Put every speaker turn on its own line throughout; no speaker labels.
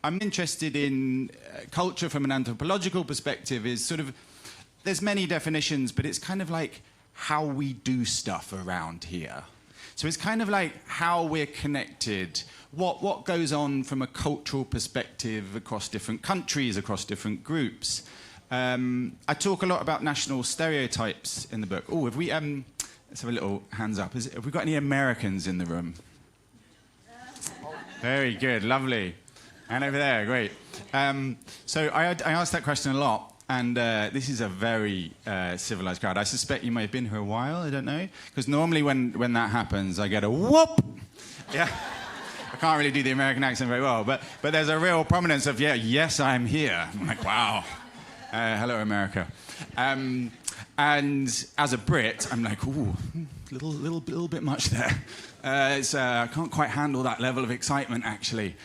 I'm interested in culture from an anthropological perspective. Is sort of, there's many definitions, but it's kind of like how we do stuff around here. So it's kind of like how we're connected, what goes on from a cultural perspective across different countries, across different groups. I talk a lot about national stereotypes in the book. Oh, have we... let's have a little hands up. Have we got any Americans in the room? Very good, lovely. And over there, great. So I asked that question a lot, and this is a very civilized crowd. I suspect you may have been here a while, I don't know, because normally when that happens, I get a whoop. Yeah. I can't really do the American accent very well, but there's a real prominence of, yeah, yes, I'm here. I'm like, wow. Hello, America. And as a Brit, I'm like, ooh, little bit much there. I can't quite handle that level of excitement, actually.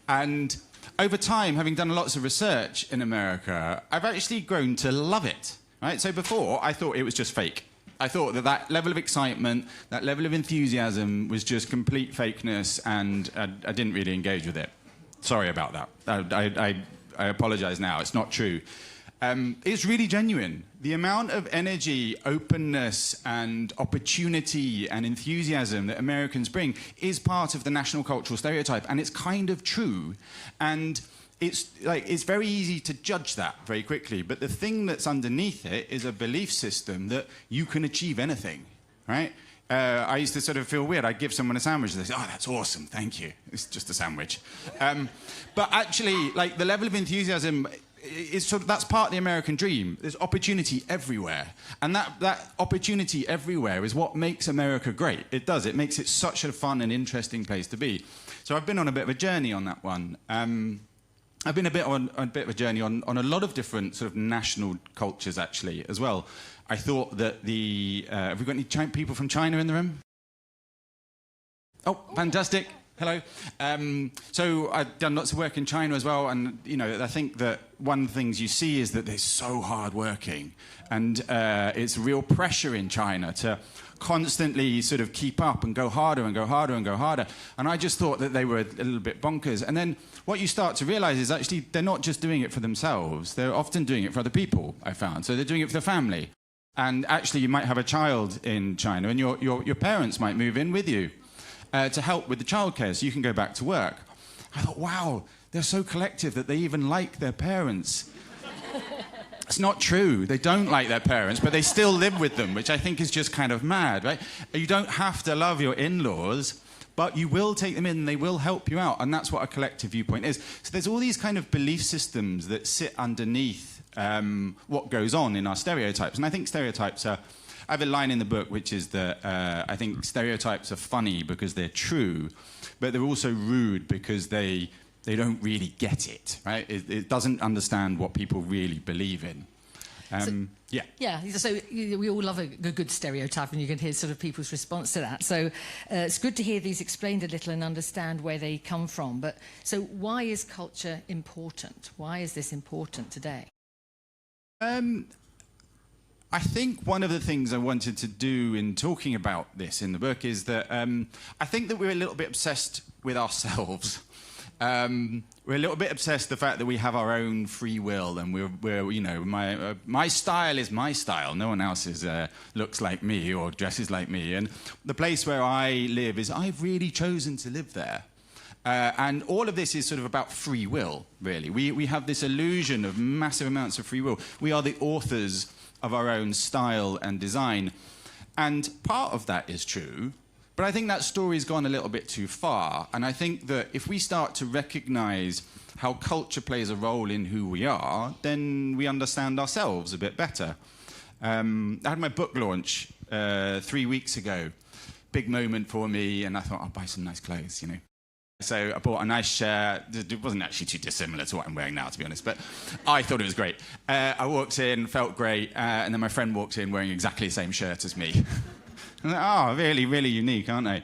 And over time, having done lots of research in America, I've actually grown to love it. Right? So before, I thought it was just fake. I thought that level of excitement, that level of enthusiasm was just complete fakeness, and I didn't really engage with it. Sorry about that. I apologize now. It's not true. It's really genuine. The amount of energy, openness, and opportunity and enthusiasm that Americans bring is part of the national cultural stereotype, and it's kind of true. And it's very easy to judge that very quickly, but the thing that's underneath it is a belief system that you can achieve anything, right? I used to sort of feel weird. I'd give someone a sandwich and they say, oh, that's awesome, thank you. It's just a sandwich. But actually, like, the level of enthusiasm is sort of, that's part of the American dream. There's opportunity everywhere. And that opportunity everywhere is what makes America great. It does. It makes it such a fun and interesting place to be. So I've been on a bit of a journey on that one. I've been on a bit of a journey on a lot of different sort of national cultures, actually, as well. I thought that have we got any people from China in the room? Oh, fantastic. Hello. So I've done lots of work in China as well, and I think that one of the things you see is that they're so hard-working, and it's real pressure in China to constantly sort of keep up and go harder and go harder and go harder. And I just thought that they were a little bit bonkers. And then what you start to realize is actually they're not just doing it for themselves. They're often doing it for other people, I found. So they're doing it for the family. And actually you might have a child in China, and your parents might move in with you to help with the childcare so you can go back to work. I thought, wow, they're so collective that they even like their parents. It's not true. They don't like their parents, but they still live with them, which I think is just kind of mad, right? You don't have to love your in-laws, but you will take them in and they will help you out, and that's what a collective viewpoint is. So there's all these kind of belief systems that sit underneath what goes on in our stereotypes. And I think stereotypes are... I have a line in the book which is that I think stereotypes are funny because they're true, but they're also rude because they don't really get it, right? It doesn't understand what people really believe in.
Yeah, so we all love a good stereotype, and you can hear sort of people's response to that. So it's good to hear these explained a little and understand where they come from. But so why is culture important? Why is this important today?
I think one of the things I wanted to do in talking about this in the book is that I think that we're a little bit obsessed with ourselves. We're a little bit obsessed with the fact that we have our own free will, and we're my style is my style. No one else looks like me or dresses like me. And the place where I live is I've really chosen to live there. And all of this is sort of about free will, really. We have this illusion of massive amounts of free will. We are the authors of our own style and design. And part of that is true, but I think that story's gone a little bit too far. And I think that if we start to recognize how culture plays a role in who we are, then we understand ourselves a bit better. I had my book launch 3 weeks ago. Big moment for me, and I thought, I'll buy some nice clothes, So I bought a nice shirt. It wasn't actually too dissimilar to what I'm wearing now, to be honest, but I thought it was great. I walked in, felt great, and then my friend walked in wearing exactly the same shirt as me. I'm like, oh, really, really unique, aren't they?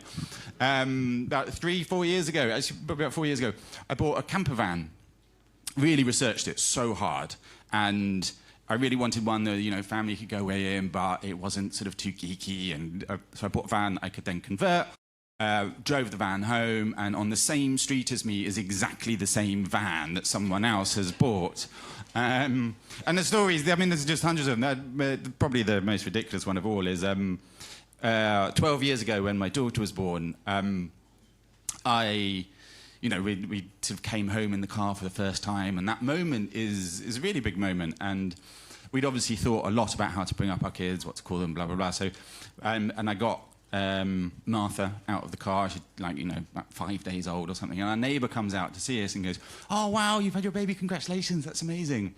About 4 years ago, actually about 4 years ago, I bought a camper van. Really researched it so hard, and I really wanted one that, family could go away in, but it wasn't sort of too geeky, and so I bought a van I could then convert. drove the van home, and on the same street as me is exactly the same van that someone else has bought. And the stories, I mean, there's just hundreds of them. Probably the most ridiculous one of all is 12 years ago when my daughter was born, we sort of came home in the car for the first time, and that moment is a really big moment. And we'd obviously thought a lot about how to bring up our kids, what to call them, blah, blah, blah. So, and I got Martha out of the car. She's about 5 days old or something. And our neighbour comes out to see us and goes, "Oh, wow, you've had your baby, congratulations, that's amazing."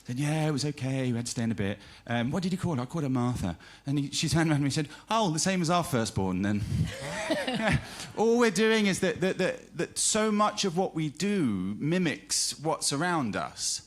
Then, "Yeah, it was okay, we had to stay in a bit. What did you call her?" "I called her Martha." And she turned around and said, "Oh, the same as our firstborn then." Yeah. All we're doing is that so much of what we do mimics what's around us.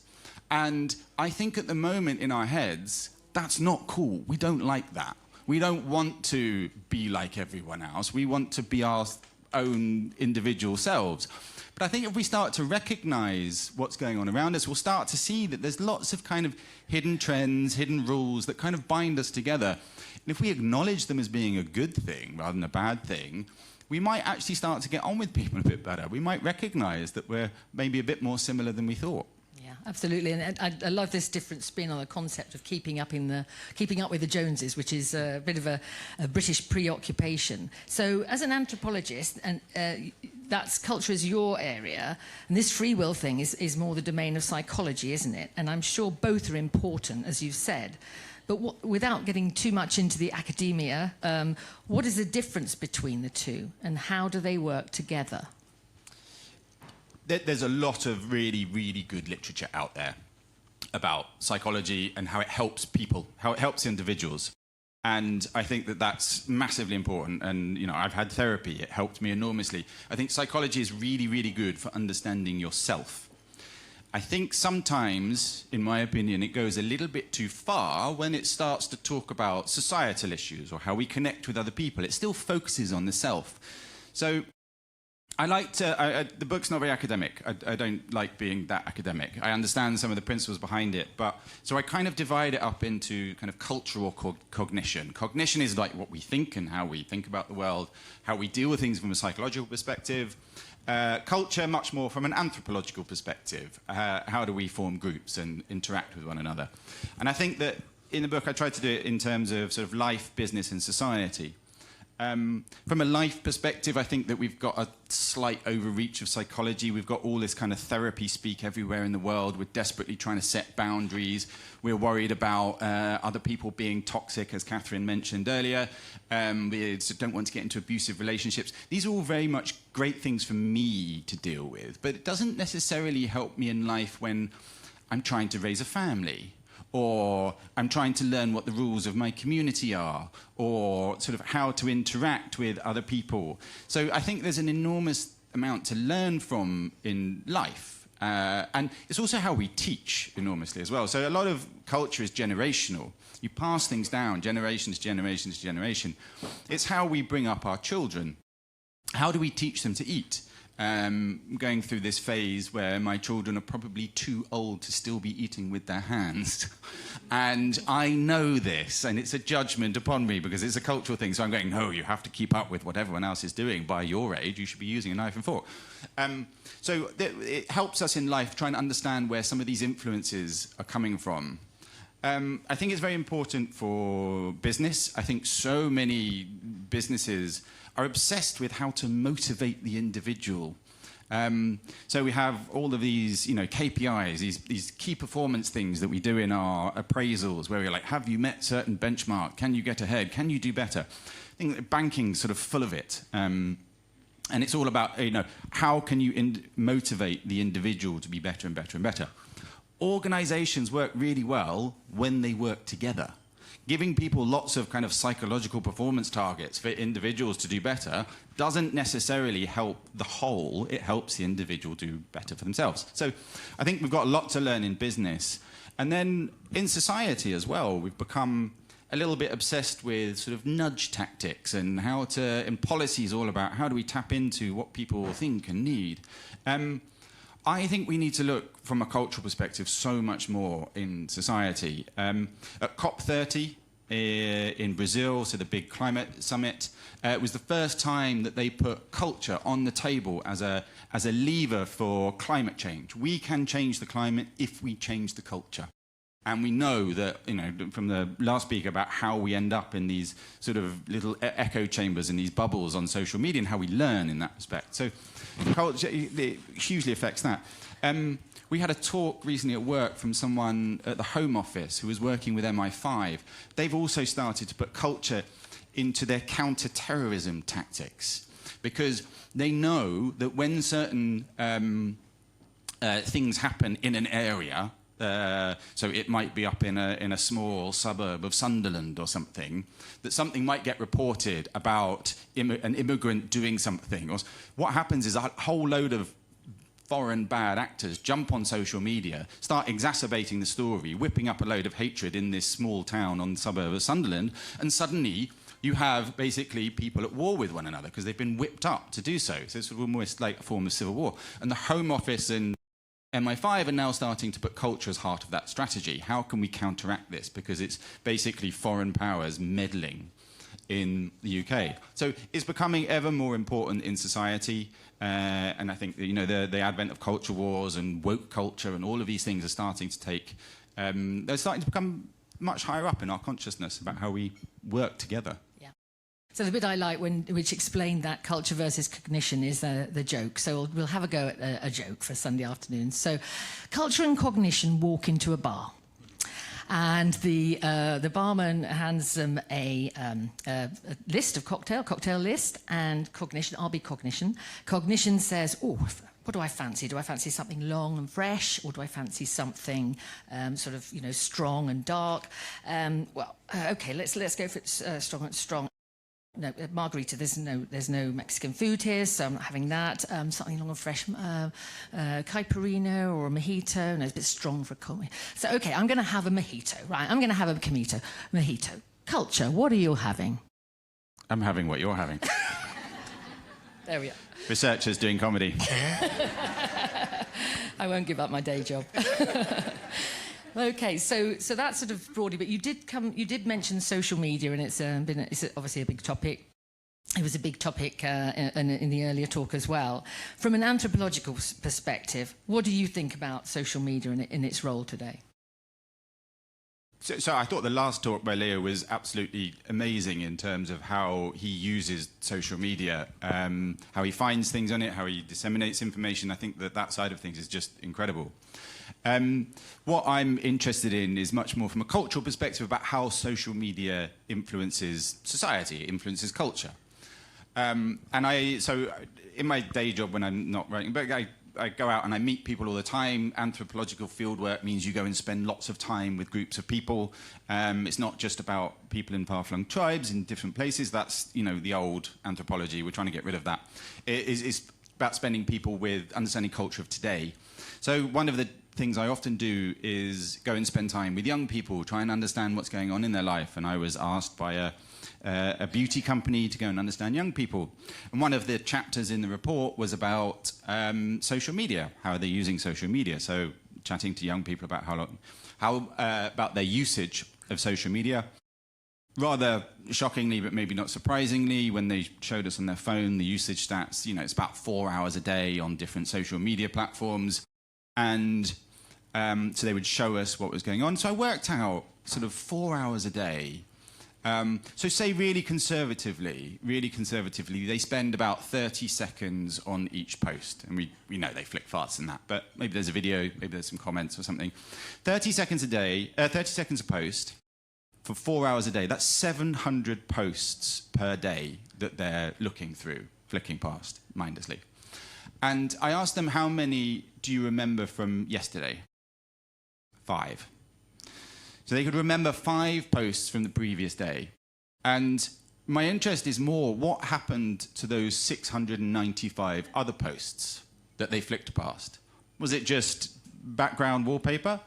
And I think at the moment in our heads, that's not cool. We don't like that. We don't want to be like everyone else. We want to be our own individual selves. But I think if we start to recognize what's going on around us, we'll start to see that there's lots of kind of hidden trends, hidden rules that kind of bind us together. And if we acknowledge them as being a good thing rather than a bad thing, we might actually start to get on with people a bit better. We might recognize that we're maybe a bit more similar than we thought.
Absolutely, and I love this different spin on the concept of keeping up with the Joneses, which is a bit of a British preoccupation. So, as an anthropologist, and that's culture is your area, and this free will thing is more the domain of psychology, isn't it? And I'm sure both are important, as you've said. But without getting too much into the academia, what is the difference between the two, and how do they work together?
There's a lot of really, really good literature out there about psychology and how it helps people, how it helps individuals. And I think that that's massively important. And, I've had therapy. It helped me enormously. I think psychology is really, really good for understanding yourself. I think sometimes, in my opinion, it goes a little bit too far when it starts to talk about societal issues or how we connect with other people. It still focuses on the self. So I like to... the book's not very academic. I don't like being that academic. I understand some of the principles behind it, but... So I kind of divide it up into kind of cultural cognition. Cognition is like what we think and how we think about the world, how we deal with things from a psychological perspective. Culture, much more from an anthropological perspective. How do we form groups and interact with one another? And I think that in the book I tried to do it in terms of sort of life, business and society. From a life perspective, I think that we've got a slight overreach of psychology. We've got all this kind of therapy speak everywhere in the world. We're desperately trying to set boundaries. We're worried about other people being toxic, as Catherine mentioned earlier. We don't want to get into abusive relationships. These are all very much great things for me to deal with, but it doesn't necessarily help me in life when I'm trying to raise a family, or I'm trying to learn what the rules of my community are, or sort of how to interact with other people. So I think there's an enormous amount to learn from in life. And it's also how we teach enormously as well. So a lot of culture is generational. You pass things down, generation to generation to generation. It's how we bring up our children. How do we teach them to eat? Going through this phase where my children are probably too old to still be eating with their hands. And I know this, and it's a judgment upon me because it's a cultural thing. So I'm going, no, you have to keep up with what everyone else is doing. By your age, you should be using a knife and fork. So it helps us in life trying to understand where some of these influences are coming from. I think it's very important for business. I think so many businesses are obsessed with how to motivate the individual. So we have all of these, KPIs, these key performance things that we do in our appraisals, where we're like, have you met certain benchmark? Can you get ahead? Can you do better? I think that banking's sort of full of it. And it's all about, how can you motivate the individual to be better and better and better? Organizations work really well when they work together. Giving people lots of kind of psychological performance targets for individuals to do better doesn't necessarily help the whole. It helps the individual do better for themselves. So I think we've got a lot to learn in business. And then in society as well, we've become a little bit obsessed with sort of nudge tactics and and policy is all about how do we tap into what people think and need. I think we need to look from a cultural perspective so much more in society. At COP30 in Brazil, so the big climate summit. It was the first time that they put culture on the table as a lever for climate change. We can change the climate if we change the culture. And we know that, you know, from the last speaker about how we end up in these sort of little echo chambers and these bubbles on social media and how we learn in that respect. So culture, it hugely affects that. We had a talk recently at work from someone at the Home Office who was working with MI5. They've also started to put culture into their counter-terrorism tactics because they know that when certain things happen in an area, so it might be up in a small suburb of Sunderland or something, that something might get reported about an immigrant doing something. Or what happens is a whole load of foreign bad actors jump on social media, start exacerbating the story, whipping up a load of hatred in this small town on the suburb of Sunderland, and suddenly you have basically people at war with one another because they've been whipped up to do so. So it's almost like a form of civil war. And the Home Office and MI5 are now starting to put culture as heart of that strategy. How can we counteract this? Because it's basically foreign powers meddling in the UK. So it's becoming ever more important in society. And I think, you know, the advent of culture wars and woke culture and all of these things are starting to take... they're starting to become much higher up in our consciousness about how we work together.
So the bit I like, which explained that culture versus cognition, is the joke. So we'll have a go at a joke for Sunday afternoon. So culture and cognition walk into a bar. And the barman hands them a list of cocktail list, and cognition, I'll be cognition. Cognition says, oh, what do I fancy? Do I fancy something long and fresh, or do I fancy something sort of, you know, strong and dark? Okay, let's go for strong. No, margarita, there's no Mexican food here, so I'm not having that. Something long and fresh, caipirinha or a mojito. No, it's a bit strong for a coffee. So, okay, I'm going to have a mojito, right? I'm going to have a mojito. Culture, what are you having?
I'm having what you're having.
There we are.
Researchers doing comedy.
I won't give up my day job. Okay, so that's sort of broadly, but you did mention social media, and it's obviously a big topic. It was a big topic in the earlier talk as well. From an anthropological perspective, what do you think about social media in its role today?
So I thought the last talk by Leo was absolutely amazing in terms of how he uses social media, how he finds things on it, how he disseminates information. I think that side of things is just incredible. What I'm interested in is much more from a cultural perspective about how social media influences society, influences culture. So in my day job when I'm not writing, but I go out and I meet people all the time. Anthropological fieldwork means you go and spend lots of time with groups of people. It's not just about people in far-flung tribes in different places. That's, you know, the old anthropology. We're trying to get rid of that. It's about spending people with understanding culture of today. So one of the things I often do is go and spend time with young people, try and understand what's going on in their life. And I was asked by a beauty company to go and understand young people. And one of the chapters in the report was about social media. How are they using social media? So chatting to young people about about their usage of social media. Rather shockingly, but maybe not surprisingly, when they showed us on their phone the usage stats, you know, it's about 4 hours a day on different social media platforms. And so they would show us what was going on. So I worked out sort of 4 hours a day. So say really conservatively, they spend about 30 seconds on each post. And we know they flick faster than that, but maybe there's a video, maybe there's some comments or something. 30 seconds a day, 30 seconds a post for 4 hours a day. That's 700 posts per day that they're looking through, flicking past mindlessly. And I asked them, how many do you remember from yesterday? 5. So they could remember 5 posts from the previous day. And my interest is more, what happened to those 695 other posts that they flicked past? Was it just background wallpaper?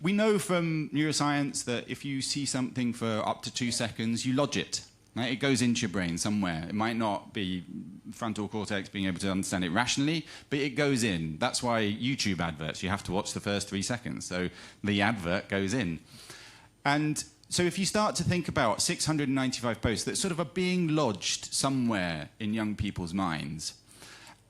We know from neuroscience that if you see something for up to 2 seconds, you lodge it. Right? It goes into your brain somewhere. It might not be frontal cortex being able to understand it rationally, but it goes in. That's why YouTube adverts, you have to watch the first 3 seconds. So the advert goes in. And So if you start to think about 695 posts that sort of are being lodged somewhere in young people's minds,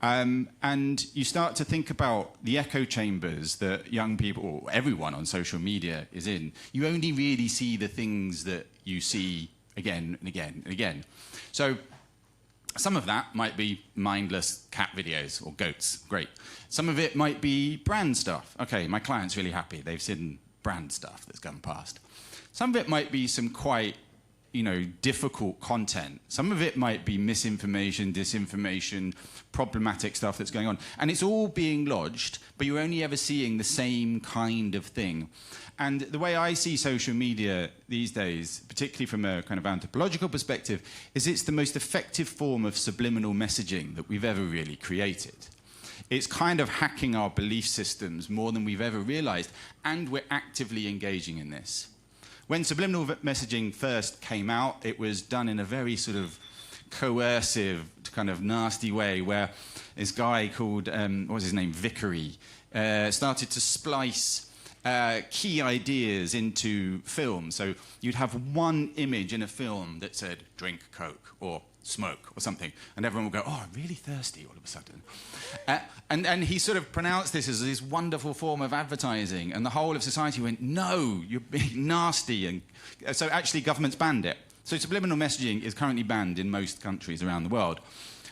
and you start to think about the echo chambers that young people, or everyone on social media is in, you only really see the things that you see again and again and again. So some of that might be mindless cat videos or goats, great. Some of it might be brand stuff. Okay, my client's really happy, they've seen brand stuff that's gone past. Some of it might be some quite, difficult content. Some of it might be misinformation, disinformation, problematic stuff that's going on. And it's all being lodged, but you're only ever seeing the same kind of thing. And the way I see social media these days, particularly from a kind of anthropological perspective, is it's the most effective form of subliminal messaging that we've ever really created. It's kind of hacking our belief systems more than we've ever realized, and we're actively engaging in this. When subliminal messaging first came out, it was done in a very sort of coercive, kind of nasty way, where this guy called, what was his name, Vickery, started to splice key ideas into film. So you'd have one image in a film that said, drink Coke, or smoke, or something, and everyone would go, oh, I'm really thirsty all of a sudden. And he sort of pronounced this as this wonderful form of advertising, and the whole of society went, no, you're being nasty. And so actually governments banned it. So subliminal messaging is currently banned in most countries around the world.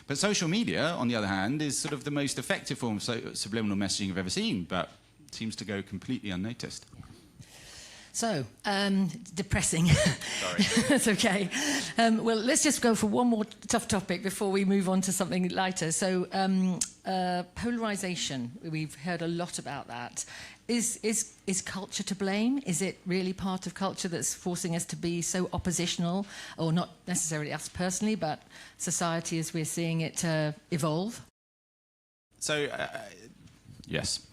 But social media, on the other hand, is sort of the most effective form of subliminal messaging I've ever seen, but seems to go completely unnoticed.
So, depressing.
Sorry.
That's okay. Well, let's just go for one more tough topic before we move on to something lighter. So, polarization. We've heard a lot about that. Is culture to blame? Is it really part of culture that's forcing us to be so oppositional, or not necessarily us personally, but society as we're seeing it evolve?
So, yes.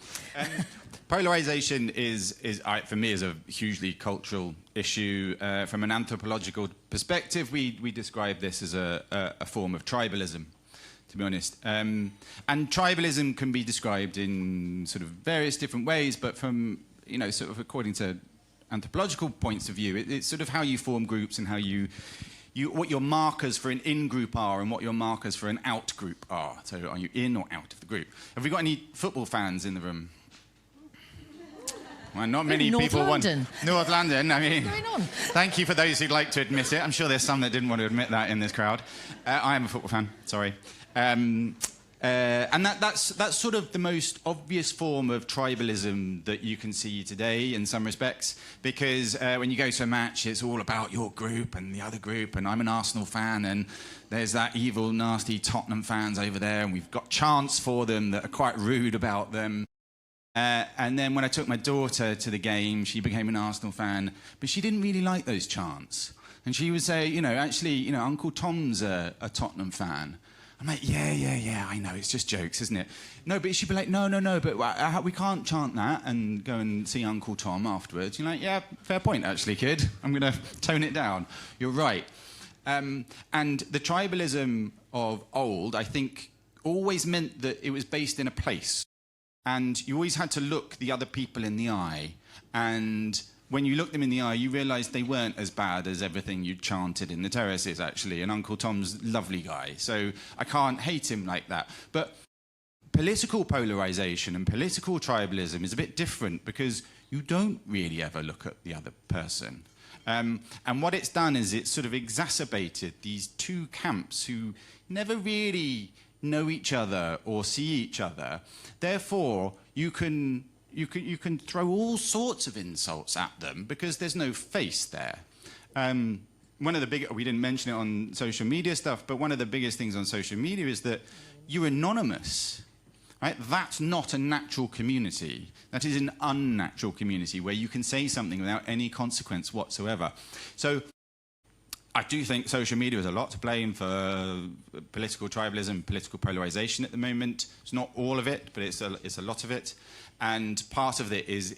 Polarization for me, is a hugely cultural issue. From an anthropological perspective, we describe this as a form of tribalism, to be honest. And tribalism can be described in sort of various different ways, but from, sort of according to anthropological points of view, it's sort of how you form groups and how what your markers for an in-group are and what your markers for an out-group are. So are you in or out of the group? Have we got any football fans in the room? Well, not many people want North London. I mean, what's going on? Thank you for those who'd like to admit it. I'm sure there's some that didn't want to admit that in this crowd. I am a football fan. Sorry. And that's sort of the most obvious form of tribalism that you can see today in some respects, because when you go to a match, it's all about your group and the other group, and I'm an Arsenal fan, and there's that evil, nasty Tottenham fans over there, and we've got chants for them that are quite rude about them. And then when I took my daughter to the game, she became an Arsenal fan, but she didn't really like those chants. And she would say, actually, Uncle Tom's a Tottenham fan. I'm like, yeah, I know, it's just jokes, isn't it? No, but she'd be like, no, but we can't chant that and go and see Uncle Tom afterwards. You're like, yeah, fair point, actually, kid. I'm going to tone it down. You're right. And the tribalism of old, I think, always meant that it was based in a place. And you always had to look the other people in the eye. And when you looked them in the eye, you realised they weren't as bad as everything you'd chanted in the terraces, actually. And Uncle Tom's a lovely guy, so I can't hate him like that. But political polarisation and political tribalism is a bit different, because you don't really ever look at the other person. And what it's done is it's sort of exacerbated these two camps who never really know each other or see each other. Therefore, you can throw all sorts of insults at them because there's no face there. One of the big, we didn't mention it on social media stuff, but one of the biggest things on social media is that you're anonymous. Right? That's not a natural community. That is an unnatural community where you can say something without any consequence whatsoever. So I do think social media has a lot to blame for political tribalism, political polarization at the moment. It's not all of it, but it's a lot of it. And part of it is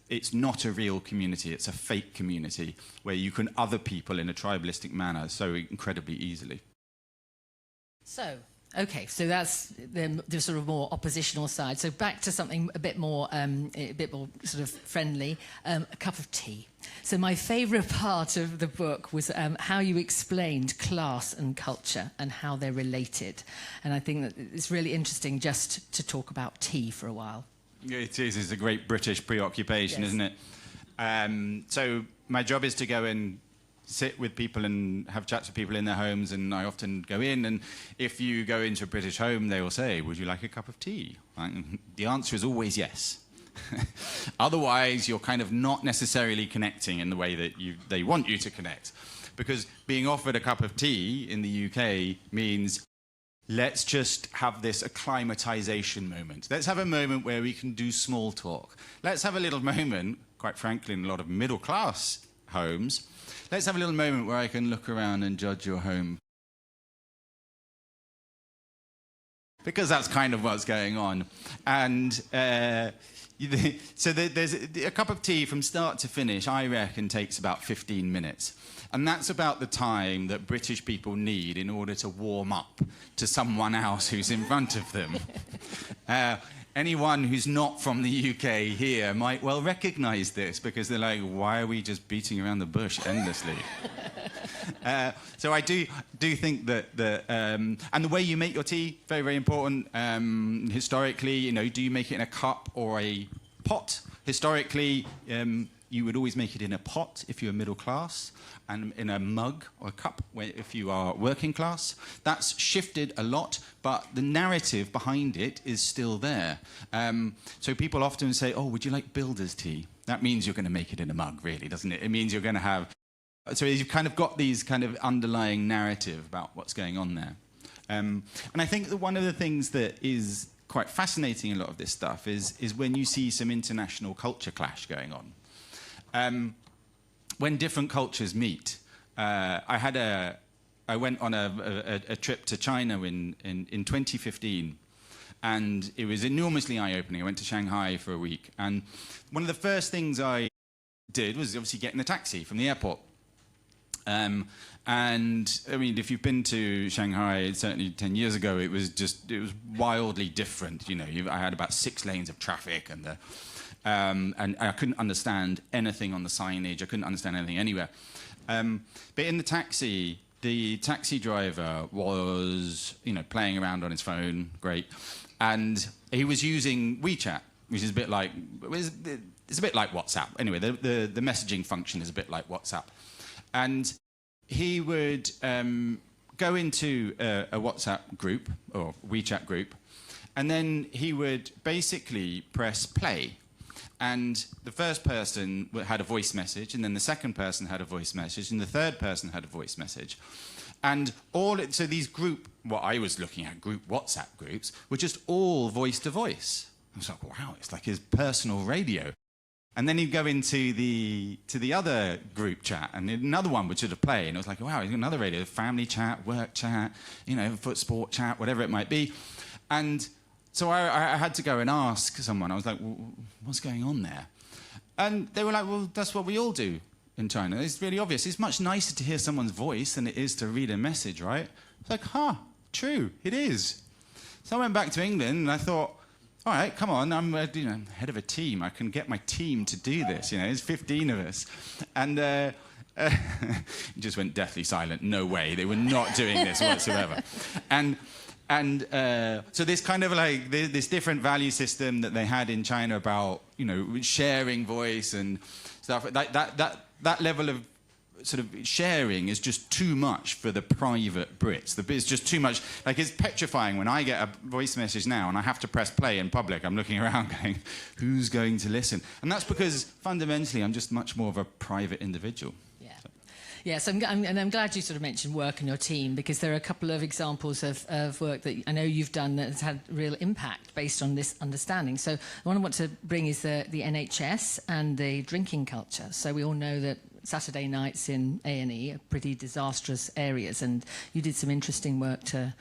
it's not a real community. It's a fake community where you can other people in a tribalistic manner so incredibly easily.
So, Okay, so that's the sort of more oppositional side. So back to something a bit more sort of friendly, a cup of tea. So my favourite part of the book was how you explained class and culture and how they're related. And I think that it's really interesting just to talk about tea for a while.
It is. It's a great British preoccupation, isn't it? So my job is to go and sit with people and have chats with people in their homes, and I often go in, and if you go into a British home, they will say, would you like a cup of tea? And the answer is always yes. Otherwise, you're kind of not necessarily connecting in the way that they want you to connect. Because being offered a cup of tea in the UK means let's just have this acclimatization moment. Let's have a moment where we can do small talk. Let's have a little moment, quite frankly, in a lot of middle-class homes, let's have a little moment where I can look around and judge your home. Because that's kind of what's going on. And so there's a cup of tea from start to finish, I reckon, takes about 15 minutes. And that's about the time that British people need in order to warm up to someone else who's in front of them. Anyone who's not from the UK here might well recognise this, because they're like, why are we just beating around the bush endlessly? So I do think that and the way you make your tea, very, very important. Historically, you know, do you make it in a cup or a pot? Historically, you would always make it in a pot if you're middle class, and in a mug or a cup if you are working class. That's shifted a lot, but the narrative behind it is still there. So people often say, oh, would you like builder's tea? That means you're going to make it in a mug, really, doesn't it? It means you're going to have... So you've kind of got these kind of underlying narrative about what's going on there. And I think that one of the things that is quite fascinating in a lot of this stuff is when you see some international culture clash going on. When different cultures meet, I went on a trip to China in 2015, and it was enormously eye-opening. I went to Shanghai for a week, and one of the first things I did was obviously get in a taxi from the airport. And I mean, if you've been to Shanghai, certainly 10 years ago, it was wildly different. You know, I had about 6 lanes of traffic, and I couldn't understand anything on the signage. I couldn't understand anything anywhere. But in the taxi driver was, you know, playing around on his phone, great, and he was using WeChat, which is a bit like it's a bit like WhatsApp. Anyway, the messaging function is a bit like WhatsApp. And he would go into a WhatsApp group or WeChat group, and then he would basically press play. And the first person had a voice message, and then the second person had a voice message, and the third person had a voice message. And so these what I was looking at, group WhatsApp groups, were just all voice to voice. I was like, wow, it's like his personal radio. And then he'd go into the other group chat, and another one would sort of play, and it was like, wow, he's got another radio, family chat, work chat, you know, foot sport chat, whatever it might be. And so I had to go and ask someone. I was like, well, what's going on there? And they were like, well, that's what we all do in China. It's really obvious. It's much nicer to hear someone's voice than it is to read a message, right? It's like, true, it is. So I went back to England, and I thought, all right, come on, I'm head of a team. I can get my team to do this. You know, there's 15 of us. And he just went deathly silent. No way, they were not doing this whatsoever. And so this kind of like this different value system that they had in China about, you know, sharing voice and stuff, that level of sort of sharing is just too much for the private Brits. It's just too much. Like, it's petrifying when I get a voice message now and I have to press play in public. I'm looking around going, who's going to listen? And that's because fundamentally I'm just much more of a private individual.
Yes, I'm glad you sort of mentioned work and your team, because there are a couple of examples of work that I know you've done that has had real impact based on this understanding. So the one I want to bring is the NHS and the drinking culture. So we all know that Saturday nights in A&E are pretty disastrous areas, and you did some interesting work to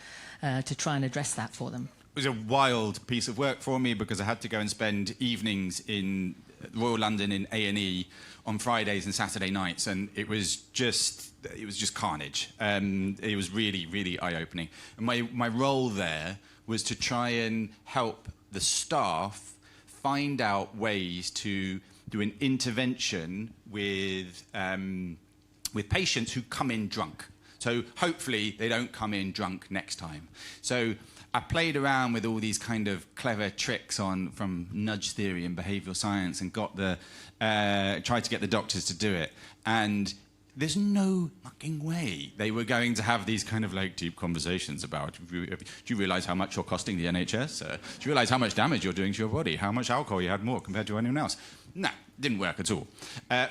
try and address that for them.
It was a wild piece of work for me, because I had to go and spend evenings in Royal London in A&E on Fridays and Saturday nights, and it was just carnage. It was really, really eye-opening. And my role there was to try and help the staff find out ways to do an intervention with patients who come in drunk. So hopefully they don't come in drunk next time. So I played around with all these kind of clever tricks from nudge theory and behavioural science, and tried to get the doctors to do it. And there's no fucking way they were going to have these kind of like deep conversations about, do you realise how much you're costing the NHS? Do you realise how much damage you're doing to your body? How much alcohol you had more compared to anyone else? No, didn't work at all.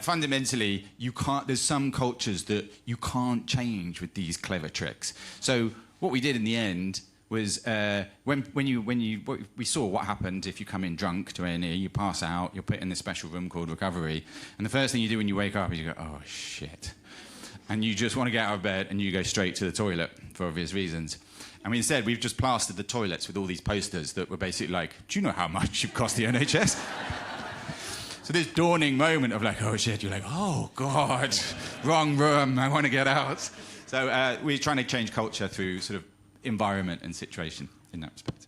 Fundamentally, there's some cultures that you can't change with these clever tricks. So what we did in the end was we saw what happened if you come in drunk to A&E, you pass out, you're put in this special room called recovery, and the first thing you do when you wake up is you go, oh, shit. And you just want to get out of bed and you go straight to the toilet for obvious reasons. And instead, we've just plastered the toilets with all these posters that were basically like, do you know how much you've cost the NHS? So this dawning moment of like, oh, shit, you're like, oh, God, wrong room, I want to get out. So we're trying to change culture through sort of environment and situation in that respect.